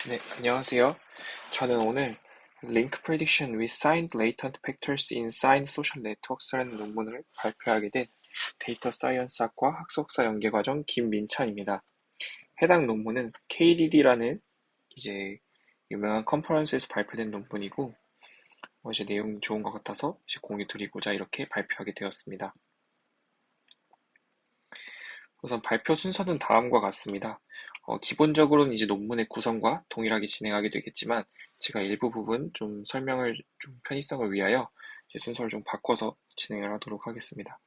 네, 안녕하세요. 저는 오늘 Link Prediction with Signed Latent Vectors in Signed Social Networks라는 논문을 발표하게 된 데이터 사이언스학과 학석사 연계과정 김민찬입니다. 해당 논문은 KDD라는 이제 유명한 컨퍼런스에서 발표된 논문이고, 이제 내용이 좋은 것 같아서 이제 공유 드리고자 이렇게 발표하게 되었습니다. 우선 발표 순서는 다음과 같습니다. 기본적으로는 이제 논문의 구성과 동일하게 진행하게 되겠지만, 제가 일부 부분 좀 설명을 좀 편의성을 위하여 이제 순서를 좀 바꿔서 진행을 하도록 하겠습니다.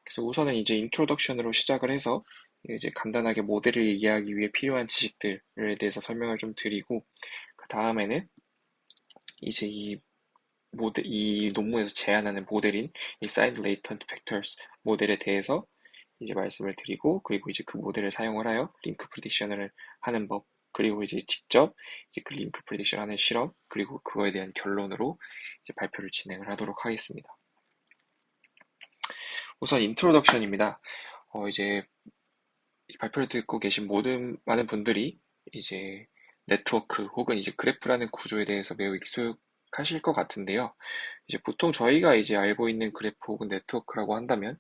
그래서 우선은 이제 인트로덕션으로 시작을 해서 이제 간단하게 모델을 이해하기 위해 필요한 지식들에 대해서 설명을 좀 드리고, 그 다음에는 이제 이 논문에서 제안하는 모델인 이 Signed Latent Vectors 모델에 대해서 이제 말씀을 드리고, 그리고 이제 그 모델을 사용을 하여 링크 프리딕션을 하는 법, 그리고 이제 직접 이제 그 링크 프리딕션 하는 실험, 그리고 그거에 대한 결론으로 이제 발표를 진행을 하도록 하겠습니다. 우선 인트로덕션입니다. 이제 이 발표를 듣고 계신 많은 분들이 이제 네트워크 혹은 이제 그래프라는 구조에 대해서 매우 익숙하실 것 같은데요. 이제 보통 저희가 이제 알고 있는 그래프 혹은 네트워크라고 한다면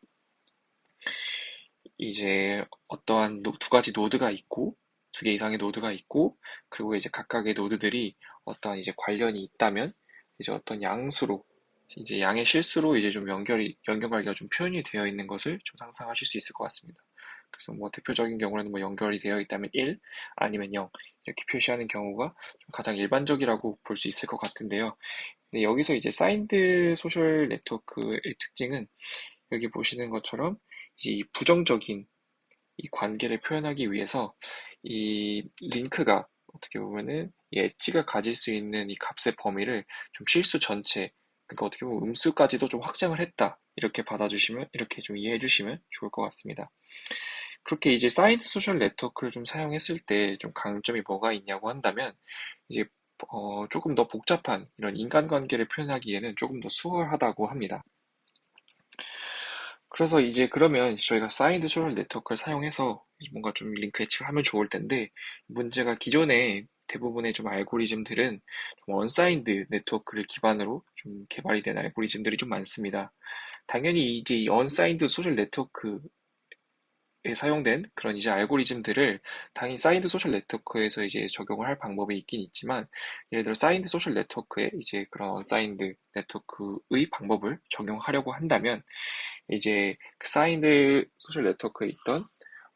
이제 어떠한 두 가지 노드가 있고, 두 개 이상의 노드가 있고, 그리고 이제 각각의 노드들이 어떠한 이제 관련이 있다면, 이제 어떤 양수로, 이제 양의 실수로 이제 좀 연결관계가 좀 표현이 되어 있는 것을 좀 상상하실 수 있을 것 같습니다. 그래서 뭐 대표적인 경우는 뭐 연결이 되어 있다면 1, 아니면 0, 이렇게 표시하는 경우가 좀 가장 일반적이라고 볼 수 있을 것 같은데요. 근데 여기서 이제 사인드 소셜 네트워크의 특징은 여기 보시는 것처럼 이제 이 부정적인 이 관계를 표현하기 위해서 이 링크가 어떻게 보면은 이 엣지가 가질 수 있는 이 값의 범위를 좀 실수 전체, 그러니까 어떻게 보면 음수까지도 좀 확장을 했다. 이렇게 받아주시면, 이렇게 좀 이해해 주시면 좋을 것 같습니다. 그렇게 이제 사이드 소셜 네트워크를 좀 사용했을 때 좀 강점이 뭐가 있냐고 한다면, 이제 조금 더 복잡한 이런 인간관계를 표현하기에는 조금 더 수월하다고 합니다. 그래서 이제 그러면 저희가 사이드 소셜 네트워크를 사용해서 뭔가 좀 링크 예측을 하면 좋을 텐데, 문제가 기존의 대부분의 좀 알고리즘들은 좀 언사인드 네트워크를 기반으로 좀 개발이 된 알고리즘들이 좀 많습니다. 당연히 이제 이 언사인드 소셜 네트워크에 사용된 그런 이제 알고리즘들을 당연히 사이드 소셜 네트워크에서 이제 적용을 할 방법이 있긴 있지만, 예를 들어 사이드 소셜 네트워크에 이제 그런 언사인드 네트워크의 방법을 적용하려고 한다면, 이제 그 사이드 소셜 네트워크에 있던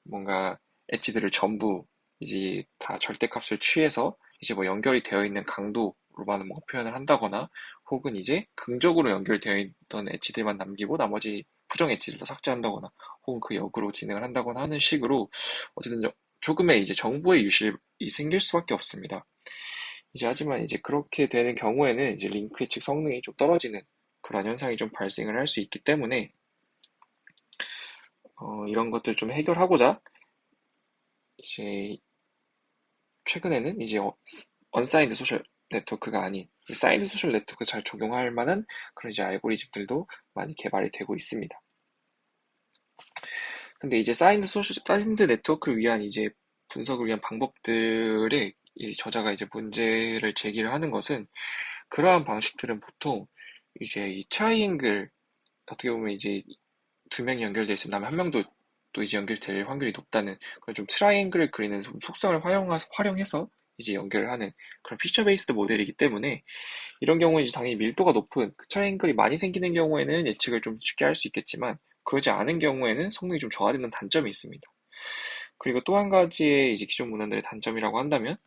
뭔가 엣지들을 전부 이제 다 절대값을 취해서 이제 뭐 연결이 되어 있는 강도로만 뭐 표현을 한다거나, 혹은 이제 긍정으로 연결되어 있던 엣지들만 남기고 나머지 부정 엣지들도 삭제한다거나, 혹은 그 역으로 진행을 한다거나 하는 식으로 어쨌든 조금의 이제 정보의 유실이 생길 수밖에 없습니다. 이제 하지만 이제 그렇게 되는 경우에는 이제 링크 예측 성능이 좀 떨어지는 그런 현상이 좀 발생을 할 수 있기 때문에, 이런 것들 좀 해결하고자 이제 최근에는 이제 언사인드 소셜 네트워크가 아닌 사인드 소셜 네트워크 잘 적용할 만한 그런 이제 알고리즘들도 많이 개발이 되고 있습니다. 근데 이제 사인드 네트워크를 위한 이제 분석을 위한 방법들의 이 저자가 이제 문제를 제기를 하는 것은, 그러한 방식들은 보통 이제 이 트라이앵글, 어떻게 보면 이제 두 명이 연결되어 있으면 다음에 한 명도 또 이제 연결될 확률이 높다는 그런 좀 트라이앵글을 그리는 속성을 활용해서 이제 연결을 하는 그런 피처 베이스드 모델이기 때문에, 이런 경우는 이제 당연히 밀도가 높은 그 트라이앵글이 많이 생기는 경우에는 예측을 좀 쉽게 할 수 있겠지만, 그러지 않은 경우에는 성능이 좀 저하되는 단점이 있습니다. 그리고 또 한 가지의 이제 기존 문헌들의 단점이라고 한다면,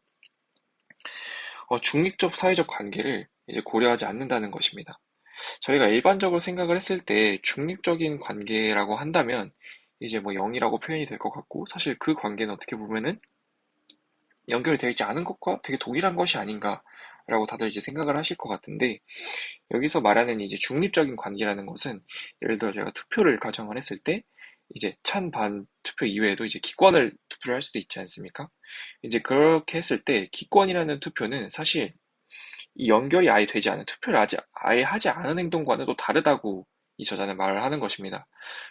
중립적 사회적 관계를 이제 고려하지 않는다는 것입니다. 저희가 일반적으로 생각을 했을 때 중립적인 관계라고 한다면 이제 뭐 0이라고 표현이 될 것 같고, 사실 그 관계는 어떻게 보면은 연결이 되어 있지 않은 것과 되게 동일한 것이 아닌가라고 다들 이제 생각을 하실 것 같은데, 여기서 말하는 이제 중립적인 관계라는 것은, 예를 들어 제가 투표를 가정을 했을 때 이제 찬반 투표 이외에도 이제 기권을 투표를 할 수도 있지 않습니까? 이제 그렇게 했을 때 기권이라는 투표는 사실 이 연결이 아예 되지 않은, 투표를 아예 하지 않은 행동과는 또 다르다고 이 저자는 말을 하는 것입니다.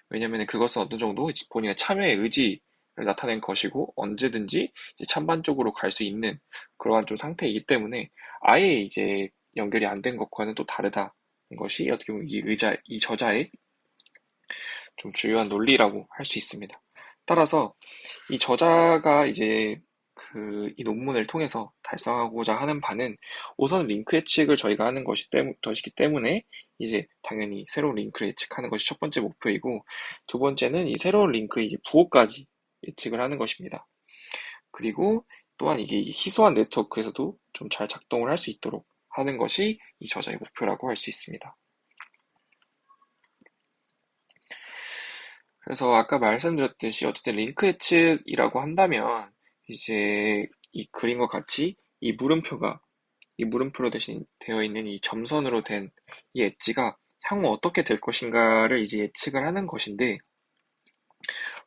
왜냐하면 그것은 어느 정도 본인의 참여의 의지를 나타낸 것이고 언제든지 이제 찬반 쪽으로 갈 수 있는 그러한 좀 상태이기 때문에 아예 이제 연결이 안 된 것과는 또 다르다는 것이 어떻게 보면 이 저자의 좀 주요한 논리라고 할 수 있습니다. 따라서 이 저자가 이제 이 논문을 통해서 달성하고자 하는 바는 우선 링크 예측을 저희가 하는 것이기 때문에 이제 당연히 새로운 링크를 예측하는 것이 첫 번째 목표이고, 두 번째는 이 새로운 링크의 이제 부호까지 예측을 하는 것입니다. 그리고 또한 이게 희소한 네트워크에서도 좀 잘 작동을 할 수 있도록 하는 것이 이 저자의 목표라고 할 수 있습니다. 그래서 아까 말씀드렸듯이 어쨌든 링크 예측이라고 한다면 이제 이 그림과 같이 이 물음표로 대신 되어 있는 이 점선으로 된 이 엣지가 향후 어떻게 될 것인가를 이제 예측을 하는 것인데,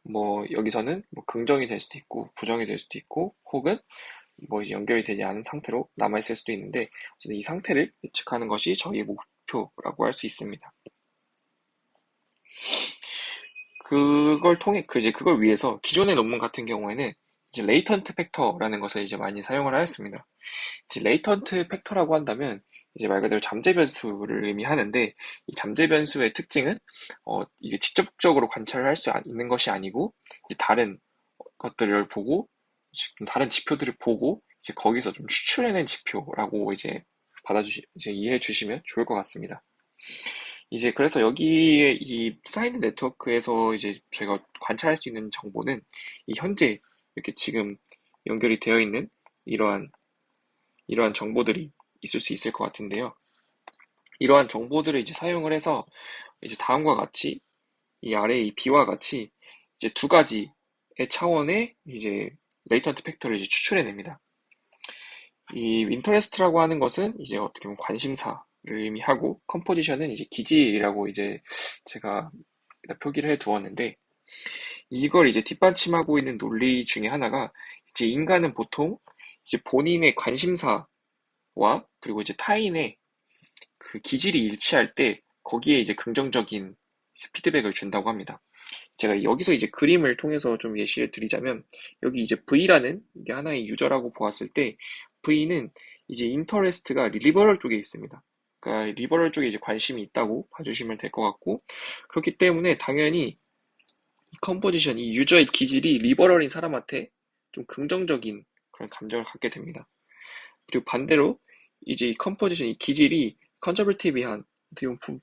뭐 여기서는 뭐 긍정이 될 수도 있고 부정이 될 수도 있고 혹은 뭐 이제 연결이 되지 않은 상태로 남아 있을 수도 있는데, 어쨌든 이 상태를 예측하는 것이 저희의 목표라고 할 수 있습니다. 그걸 위해서 기존의 논문 같은 경우에는 이제 레이턴트 팩터라는 것을 이제 많이 사용을 하였습니다. 이제 레이턴트 팩터라고 한다면 이제 말 그대로 잠재 변수를 의미하는데, 이 잠재 변수의 특징은 이게 직접적으로 관찰을 할 수 있는 것이 아니고 이제 다른 것들을 보고 다른 지표들을 보고 이제 거기서 좀 추출해낸 지표라고 이제 이제 이해해 주시면 좋을 것 같습니다. 이제 그래서 여기에 이 사이드 네트워크에서 이제 저희가 관찰할 수 있는 정보는 이 현재 이렇게 지금 연결이 되어 있는 이러한 정보들이 있을 수 있을 것 같은데요. 이러한 정보들을 이제 사용을 해서 이제 다음과 같이 이 아래 이 B와 같이 이제 두 가지의 차원의 이제 레이턴트 팩터를 이제 추출해냅니다. 이 인터레스트라고 하는 것은 이제 어떻게 보면 관심사를 의미하고, 컴포지션은 이제 기질이라고 이제 제가 표기를 해 두었는데, 이걸 이제 뒷받침하고 있는 논리 중에 하나가 이제 인간은 보통 이제 본인의 관심사와 그리고 이제 타인의 그 기질이 일치할 때 거기에 이제 긍정적인 이제 피드백을 준다고 합니다. 제가 여기서 이제 그림을 통해서 좀 예시를 드리자면, 여기 이제 V라는 이게 하나의 유저라고 보았을 때 V는 이제 인터레스트가 리버럴 쪽에 있습니다. 그러니까 리버럴 쪽에 이제 관심이 있다고 봐주시면 될 것 같고, 그렇기 때문에 당연히 이 컴포지션, 이 유저의 기질이 리버럴인 사람한테 좀 긍정적인 그런 감정을 갖게 됩니다. 그리고 반대로 이제 이 컴포지션, 이 기질이 컨저버티브한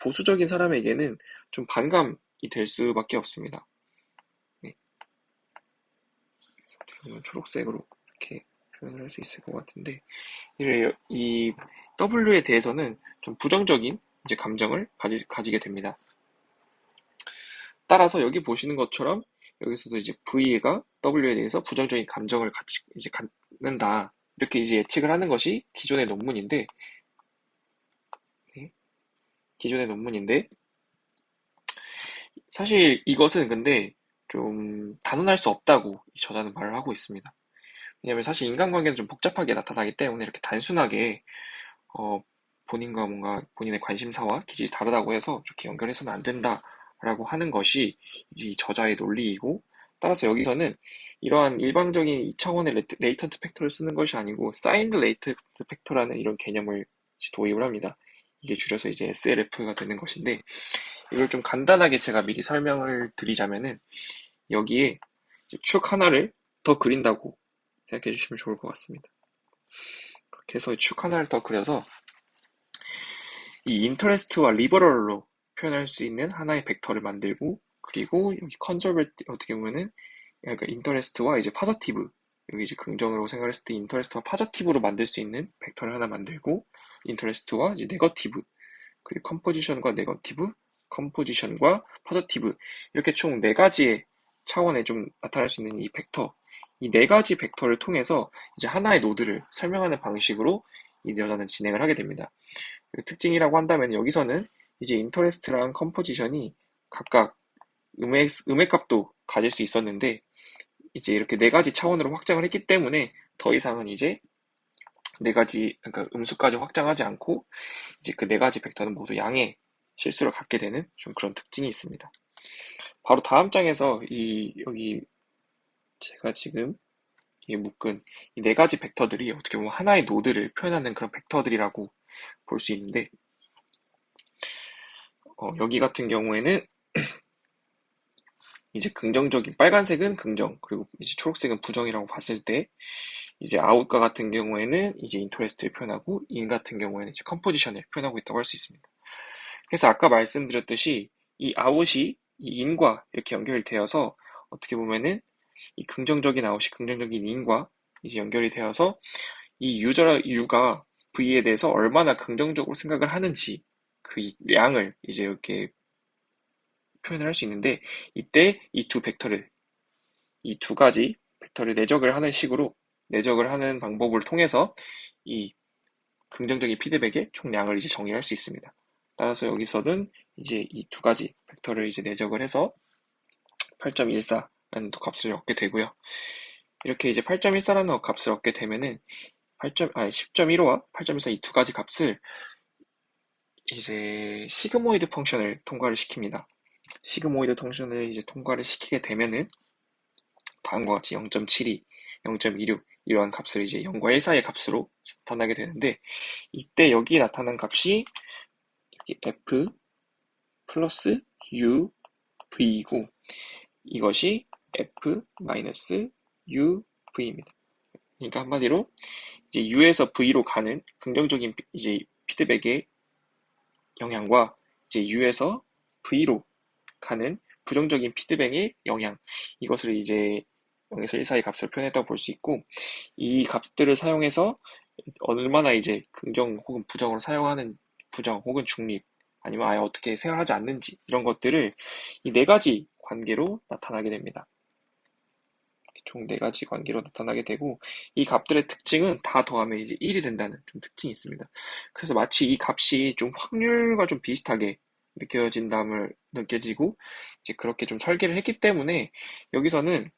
보수적인 사람에게는 좀 반감이 될 수밖에 없습니다. 네. 그래서 초록색으로 이렇게 표현을 할 수 있을 것 같은데, 이 W에 대해서는 좀 부정적인 이제 감정을 가지게 됩니다. 따라서 여기 보시는 것처럼 여기서도 이제 V가 W에 대해서 부정적인 감정을 이제 갖는다, 이렇게 이제 예측을 하는 것이 네, 기존의 논문인데, 사실 이것은 근데 좀 단언할 수 없다고 이 저자는 말을 하고 있습니다. 왜냐하면 사실 인간관계는 좀 복잡하게 나타나기 때문에 이렇게 단순하게 어, 본인과 뭔가 본인의 관심사와 기질이 다르다고 해서 이렇게 연결해서는 안 된다라고 하는 것이 이제 이 저자의 논리이고, 따라서 여기서는 이러한 일방적인 2차원의 레이턴트 팩터를 쓰는 것이 아니고 사인드 레이턴트 팩터라는 이런 개념을 도입을 합니다. 이게 줄여서 이제 SLF가 되는 것인데, 이걸 좀 간단하게 제가 미리 설명을 드리자면은 여기에 축 하나를 더 그린다고 생각해 주시면 좋을 것 같습니다. 그렇게 해서 축 하나를 더 그려서 이 인터레스트와 리버럴로 표현할 수 있는 하나의 벡터를 만들고, 그리고 여기 어떻게 보면은 약간 인터레스트와 이제 파저티브, 여기 이제 긍정으로 생각했을 때 인터레스트와 파저티브로 만들 수 있는 벡터를 하나 만들고, 인터레스트와 이제 네거티브, 그리고 컴포지션과 네거티브, 컴포지션과 포지티브, 이렇게 총 네 가지의 차원에 좀 나타날 수 있는 이 벡터, 이 네 가지 벡터를 통해서 이제 하나의 노드를 설명하는 방식으로 이 여자는 진행을 하게 됩니다. 특징이라고 한다면 여기서는 이제 인터레스트랑 컴포지션이 각각 음의 값도 가질 수 있었는데, 이제 이렇게 네 가지 차원으로 확장을 했기 때문에 더 이상은 이제 네 가지, 그러니까 음수까지 확장하지 않고 이제 그 네 가지 벡터는 모두 양의 실수를 갖게 되는 좀 그런 특징이 있습니다. 바로 다음 장에서 여기 제가 지금 이 묶은 이 네 가지 벡터들이 어떻게 보면 하나의 노드를 표현하는 그런 벡터들이라고 볼 수 있는데, 여기 같은 경우에는 이제 긍정적인 빨간색은 긍정, 그리고 이제 초록색은 부정이라고 봤을 때, 이제 아웃과 같은 경우에는 이제 인터레스트를 표현하고, 인 같은 경우에는 이제 컴포지션을 표현하고 있다고 할 수 있습니다. 그래서 아까 말씀드렸듯이 이 아웃이 이 인과 이렇게 연결이 되어서 어떻게 보면은 이 긍정적인 아웃이 긍정적인 인과 이제 연결이 되어서 이 유가 V에 대해서 얼마나 긍정적으로 생각을 하는지 그 양을 이제 이렇게 표현을 할 수 있는데, 이때 이 두 벡터를, 이 두 가지 벡터를 내적을 하는 식으로 내적을 하는 방법을 통해서 이 긍정적인 피드백의 총량을 이제 정의할 수 있습니다. 따라서 여기서는 이제 이 두 가지 벡터를 이제 내적을 해서 8.14라는 값을 얻게 되고요. 이렇게 이제 8.14라는 값을 얻게 되면은 10.15와 8.14 이 두 가지 값을 이제 시그모이드 펑션을 통과를 시킵니다. 시그모이드 펑션을 이제 통과를 시키게 되면은 다음과 같이 0.72, 0.26 이러한 값을 이제 0과 1 사이의 값으로 나타나게 되는데, 이때 여기 나타난 값이 f 플러스 u v이고 이것이 f 마이너스 u v입니다. 그러니까 한마디로 이제 u에서 v로 가는 긍정적인 이제 피드백의 영향과 이제 u에서 v로 가는 부정적인 피드백의 영향, 이것을 이제 0에서 1 사이 값을 표현했다고 볼 수 있고, 이 값들을 사용해서 얼마나 이제 긍정 혹은 부정으로 사용하는, 부정 혹은 중립, 아니면 아예 어떻게 생각하지 않는지, 이런 것들을 이 네 가지 관계로 나타나게 됩니다. 총 네 가지 관계로 나타나게 되고, 이 값들의 특징은 다 더하면 이제 1이 된다는 좀 특징이 있습니다. 그래서 마치 이 값이 좀 확률과 좀 비슷하게 느껴지고 이제 그렇게 좀 설계를 했기 때문에 여기서는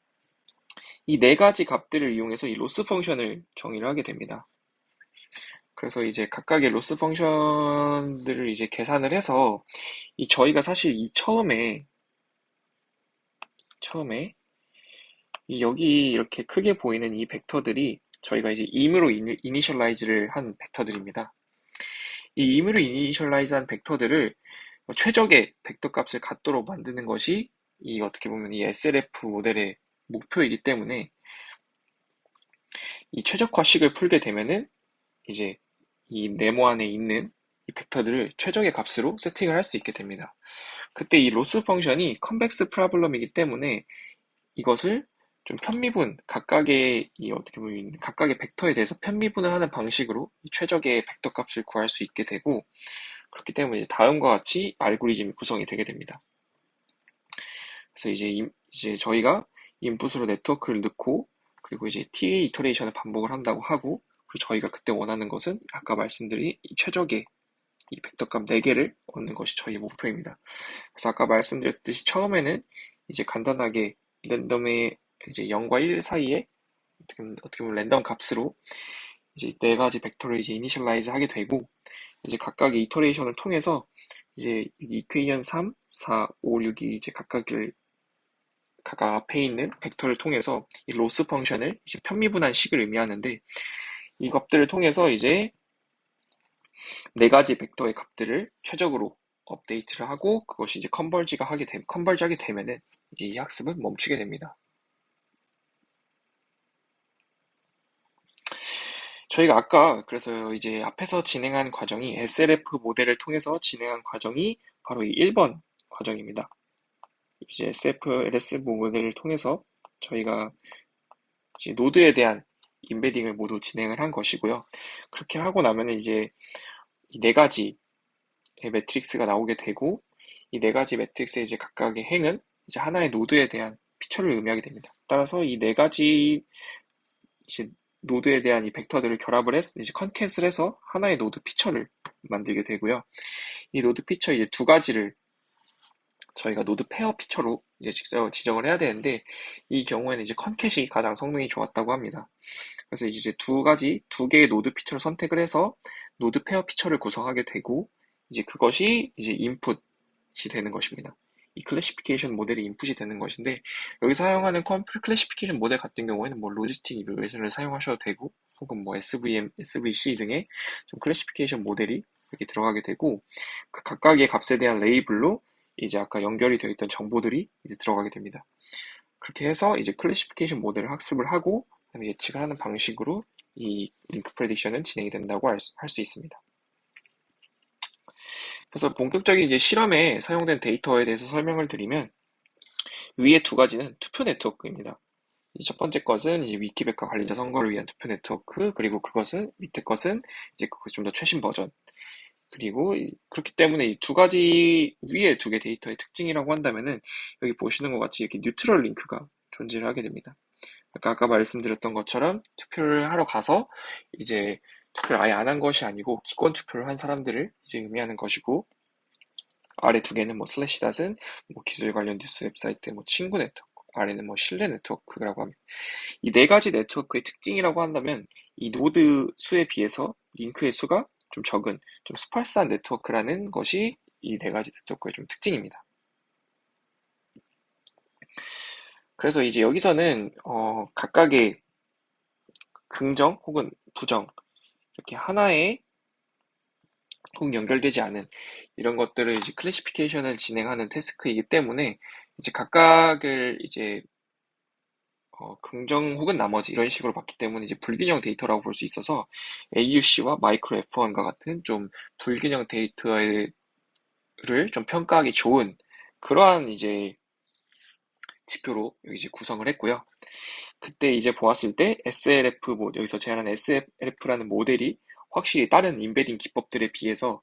이 네 가지 값들을 이용해서 이 로스 펑션을 정의를 하게 됩니다. 그래서 이제 각각의 로스 펑션들을 이제 계산을 해서 이 저희가 사실 이 처음에 이 여기 이렇게 크게 보이는 이 벡터들이 저희가 이제 임으로 이니셜라이즈를 한 벡터들입니다. 이 임으로 이니셜라이즈한 벡터들을 최적의 벡터 값을 갖도록 만드는 것이 이 어떻게 보면 이 SLF 모델의 목표이기 때문에, 이 최적화식을 풀게 되면은 이제 이 네모 안에 있는 이 벡터들을 최적의 값으로 세팅을 할 수 있게 됩니다. 그때 이 로스 펑션이 컨벡스 프로블럼이기 때문에 이것을 좀 각각의 이 어떻게 보면 각각의 벡터에 대해서 편미분을 하는 방식으로 이 최적의 벡터 값을 구할 수 있게 되고, 그렇기 때문에 이제 다음과 같이 알고리즘이 구성이 되게 됩니다. 그래서 이제 저희가 인풋으로 네트워크를 넣고, 그리고 이제 t 이터레이션을 반복을 한다고 하고, 그리고 저희가 그때 원하는 것은 아까 말씀드린 이 최적의 이 벡터값 4개를 얻는 것이 저희의 목표입니다. 그래서 아까 말씀드렸듯이 처음에는 이제 간단하게 랜덤의 이제 0과 1 사이에 어떻게 보면 랜덤 값으로 이제 네 가지 벡터를 이제 이니셜라이즈 하게 되고, 이제 각각의 이터레이션을 통해서 이제 이퀘이션 3, 4, 5, 6이 이제 각각 앞에 있는 벡터를 통해서 이 로스 펑션을 이제 편미분한 식을 의미하는데, 이 값들을 통해서 이제 네 가지 벡터의 값들을 최적으로 업데이트를 하고, 그것이 이제 컨버지하게 되면은 이제 이 학습은 멈추게 됩니다. 저희가 아까 그래서 이제 앞에서 진행한 과정이 SLF 모델을 통해서 진행한 과정이 바로 이 1번 과정입니다. 이제 LS 모델을 통해서 저희가 이제 노드에 대한 임베딩을 모두 진행을 한 것이고요. 그렇게 하고 나면 이제 이 네 가지의 매트릭스가 나오게 되고, 이 네 가지 매트릭스의 이제 각각의 행은 이제 하나의 노드에 대한 피처를 의미하게 됩니다. 따라서 이 네 가지 이제 노드에 대한 이 벡터들을 이제 컨캣을 해서 하나의 노드 피처를 만들게 되고요. 이 노드 피처 이제 두 가지를 저희가 노드 페어 피처로 이제 지정을 해야 되는데, 이 경우에는 이제 컨캣이 가장 성능이 좋았다고 합니다. 그래서 이제 두 개의 노드 피처를 선택을 해서 노드 페어 피처를 구성하게 되고, 이제 그것이 이제 인풋이 되는 것입니다. 이 클래시피케이션 모델이 인풋이 되는 것인데, 여기 사용하는 클래시피케이션 모델 같은 경우에는 뭐 로지스틱 이블루에이션을 사용하셔도 되고, 혹은 뭐 SVM, SVC 등의 좀 클래시피케이션 모델이 이렇게 들어가게 되고, 그 각각의 값에 대한 레이블로 이제 아까 연결이 되어 있던 정보들이 이제 들어가게 됩니다. 그렇게 해서 이제 클래시피케이션 모델을 학습을 하고 그다음에 예측을 하는 방식으로 이 링크 프레딕션은 진행이 된다고 할 수 있습니다. 그래서 본격적인 이제 실험에 사용된 데이터에 대해서 설명을 드리면, 위에 두 가지는 투표 네트워크입니다. 첫 번째 것은 이제 위키백과 관련자 선거를 위한 투표 네트워크, 그리고 그것은 밑에 것은 이제 좀 더 최신 버전. 그리고 그렇기 때문에 이 두 가지 위에 두 개 데이터의 특징이라고 한다면은, 여기 보시는 것 같이 이렇게 뉴트럴 링크가 존재를 하게 됩니다. 아까 말씀드렸던 것처럼 투표를 하러 가서 이제 투표를 아예 안 한 것이 아니고 기권 투표를 한 사람들을 이제 의미하는 것이고, 아래 두 개는 뭐 슬래시닷은 뭐 기술 관련 뉴스 웹사이트, 뭐 친구 네트워크, 아래는 뭐 신뢰 네트워크라고 합니다. 이 네 가지 네트워크의 특징이라고 한다면, 이 노드 수에 비해서 링크의 수가 좀 적은, 좀 스파스한 네트워크라는 것이 이 네 가지 네트워크의 좀 특징입니다. 그래서 이제 여기서는 각각의 긍정 혹은 부정, 이렇게 하나의 혹은 연결되지 않은 이런 것들을 이제 클래시피케이션을 진행하는 태스크이기 때문에, 이제 각각을 이제 긍정 혹은 나머지 이런 식으로 봤기 때문에 이제 불균형 데이터라고 볼 수 있어서, AUC와 마이크로 F1과 같은 좀 불균형 데이터를 좀 평가하기 좋은 그러한 이제 지표로 여기 이제 구성을 했고요. 그때 이제 보았을 때 SLF 여기서 제안한 SLF라는 모델이 확실히 다른 인베딩 기법들에 비해서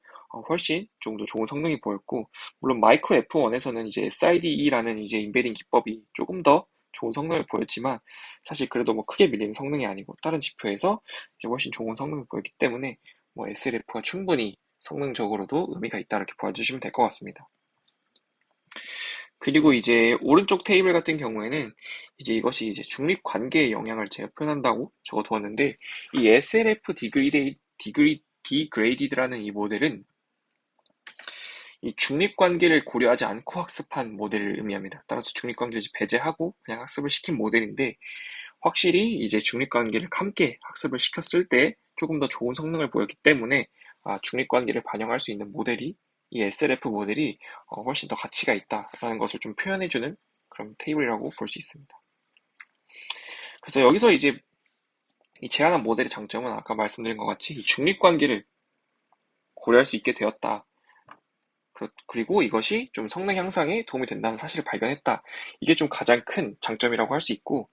훨씬 좀 더 좋은 성능이 보였고, 물론 마이크로 F1에서는 이제 SIDE라는 이제 인베딩 기법이 조금 더 좋은 성능을 보였지만, 사실 그래도 뭐 크게 밀리는 성능이 아니고 다른 지표에서 이제 훨씬 좋은 성능을 보였기 때문에 뭐 SLF가 충분히 성능적으로도 의미가 있다, 이렇게 봐주시면 될 것 같습니다. 그리고 이제 오른쪽 테이블 같은 경우에는 이제 이것이 이제 중립 관계의 영향을 제가 표현한다고 적어 두었는데, 이 SLF 디그레이디드라는 이 모델은 이 중립 관계를 고려하지 않고 학습한 모델을 의미합니다. 따라서 중립 관계를 배제하고 그냥 학습을 시킨 모델인데, 확실히 이제 중립 관계를 함께 학습을 시켰을 때 조금 더 좋은 성능을 보였기 때문에, 중립 관계를 반영할 수 있는 모델이, 이 SLF 모델이 훨씬 더 가치가 있다라는 것을 좀 표현해주는 그런 테이블이라고 볼 수 있습니다. 그래서 여기서 이제 이 제안한 모델의 장점은 아까 말씀드린 것 같이 이 중립 관계를 고려할 수 있게 되었다. 그리고 이것이 좀 성능 향상에 도움이 된다는 사실을 발견했다. 이게 좀 가장 큰 장점이라고 할 수 있고,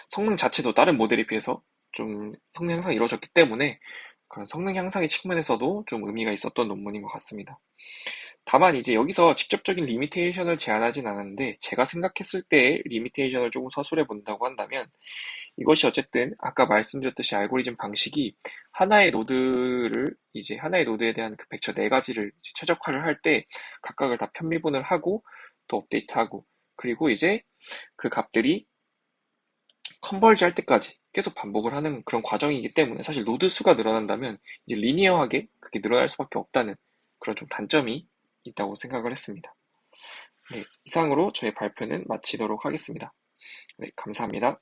성능 자체도 다른 모델에 비해서 좀 성능 향상이 이루어졌기 때문에 그런 성능 향상의 측면에서도 좀 의미가 있었던 논문인 것 같습니다. 다만 이제 여기서 직접적인 리미테이션을 제안하진 않았는데, 제가 생각했을 때의 리미테이션을 조금 서술해 본다고 한다면, 이것이 어쨌든 아까 말씀드렸듯이 알고리즘 방식이 하나의 노드에 대한 그 벡터 네 가지를 이제 최적화를 할 때 각각을 다 편미분을 하고 또 업데이트하고, 그리고 이제 그 값들이 컨버지 할 때까지 계속 반복을 하는 그런 과정이기 때문에, 사실 노드 수가 늘어난다면 이제 리니어하게 그게 늘어날 수밖에 없다는 그런 좀 단점이 있다고 생각을 했습니다. 네, 이상으로 저의 발표는 마치도록 하겠습니다. 네, 감사합니다.